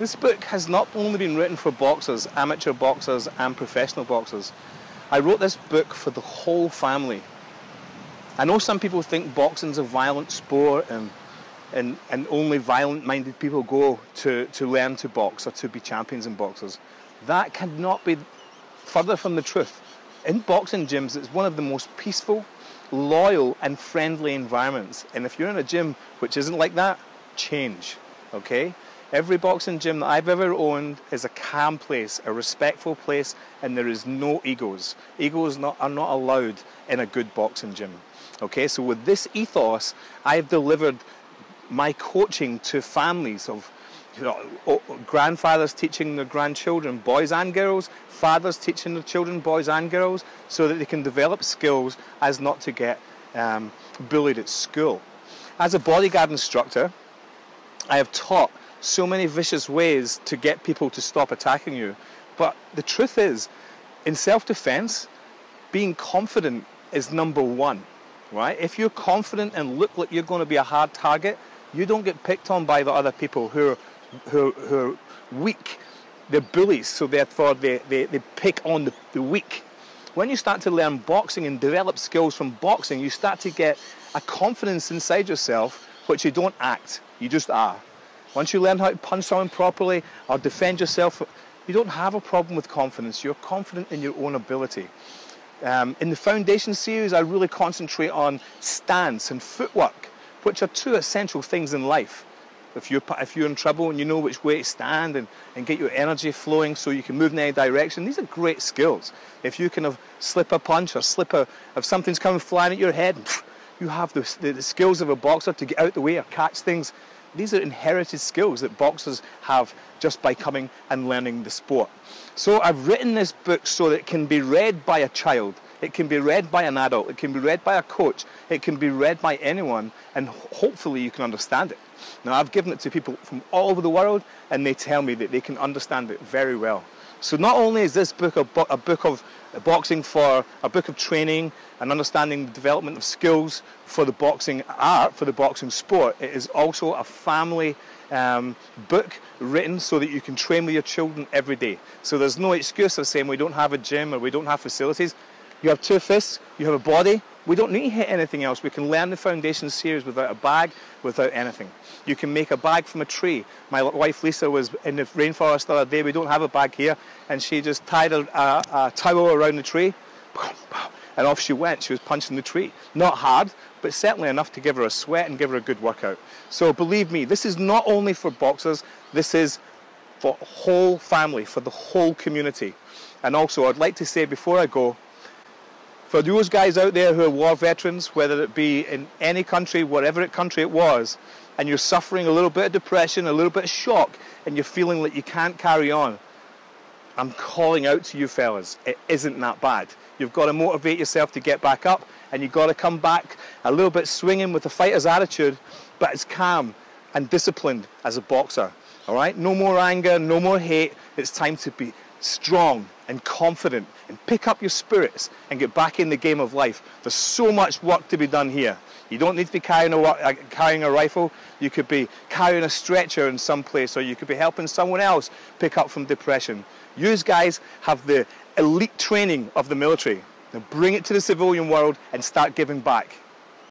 This book has not only been written for boxers, amateur boxers and professional boxers. I wrote this book for the whole family. I know some people think boxing's a violent sport and only violent-minded people go to learn to box or to be champions in boxers. That cannot be further from the truth. In boxing gyms, it's one of the most peaceful, loyal and friendly environments. And if you're in a gym which isn't like that, change, okay? Every boxing gym that I've ever owned is a calm place, a respectful place, and there is no egos. Egos are not allowed in a good boxing gym, okay? So with this ethos, I've delivered my coaching to families of grandfathers teaching their grandchildren, boys and girls, fathers teaching their children, boys and girls, so that they can develop skills as not to get bullied at school. As a bodyguard instructor, I have taught so many vicious ways to get people to stop attacking you. But the truth is, in self-defense, being confident is number one, right? If you're confident and look like you're going to be a hard target, you don't get picked on by the other people who are weak. They're bullies, so therefore they pick on the weak. When you start to learn boxing and develop skills from boxing, you start to get a confidence inside yourself, which you don't act, you just are. Once you learn how to punch someone properly or defend yourself, you don't have a problem with confidence. You're confident in your own ability. In the Foundation series, I really concentrate on stance and footwork, which are two essential things in life. If you're in trouble and you know which way to stand and get your energy flowing so you can move in any direction, these are great skills. If you can slip a punch or if something's coming flying at your head, you have the skills of a boxer to get out the way or catch things. These are inherited skills that boxers have just by coming and learning the sport. So I've written this book so that it can be read by a child, it can be read by an adult, it can be read by a coach, it can be read by anyone, and hopefully you can understand it. Now, I've given it to people from all over the world, and they tell me that they can understand it very well. So not only is this book a book of boxing for a book of training and understanding the development of skills for the boxing art, for the boxing sport, it is also a family book written so that you can train with your children every day. So there's no excuse of saying we don't have a gym or we don't have facilities. You have two fists, you have a body. We don't need to hit anything else. We can learn the Foundation series without a bag, without anything. You can make a bag from a tree. My wife Lisa was in the rainforest the other day. We don't have a bag here. And she just tied a towel around the tree. And off she went. She was punching the tree. Not hard, but certainly enough to give her a sweat and give her a good workout. So believe me, this is not only for boxers. This is for the whole family, for the whole community. And also, I'd like to say before I go, for those guys out there who are war veterans, whether it be in any country, whatever country it was, and you're suffering a little bit of depression, a little bit of shock, and you're feeling like you can't carry on, I'm calling out to you fellas. It isn't that bad. You've got to motivate yourself to get back up, and you've got to come back a little bit swinging with a fighter's attitude, but it's calm and disciplined as a boxer. All right? No more anger, no more hate. It's time to be strong and confident and pick up your spirits and get back in the game of life. There's so much work to be done here. You don't need to be carrying a rifle. You could be carrying a stretcher in some place, or you could be helping someone else pick up from depression. You guys have the elite training of the military. Now bring it to the civilian world and start giving back.